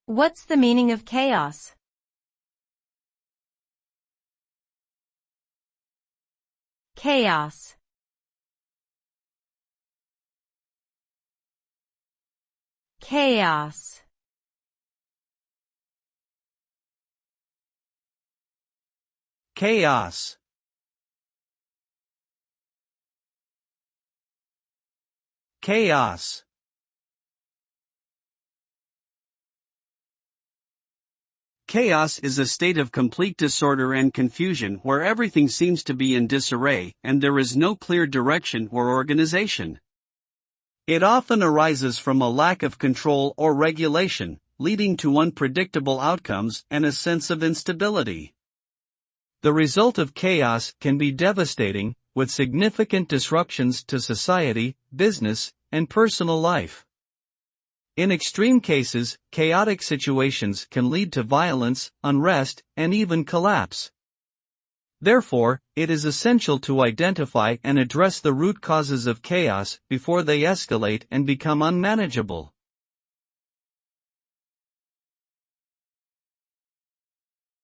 What's the meaning of chaos? Chaos. Chaos. Chaos. Chaos. Chaos is a state of complete disorder and confusion where everything seems to be in disarray and there is no clear direction or organization. It often arises from a lack of control or regulation, leading to unpredictable outcomes and a sense of instability. The result of chaos can be devastating, with significant disruptions to society, business, and personal life. In extreme cases, chaotic situations can lead to violence, unrest, and even collapse. Therefore, it is essential to identify and address the root causes of chaos before they escalate and become unmanageable.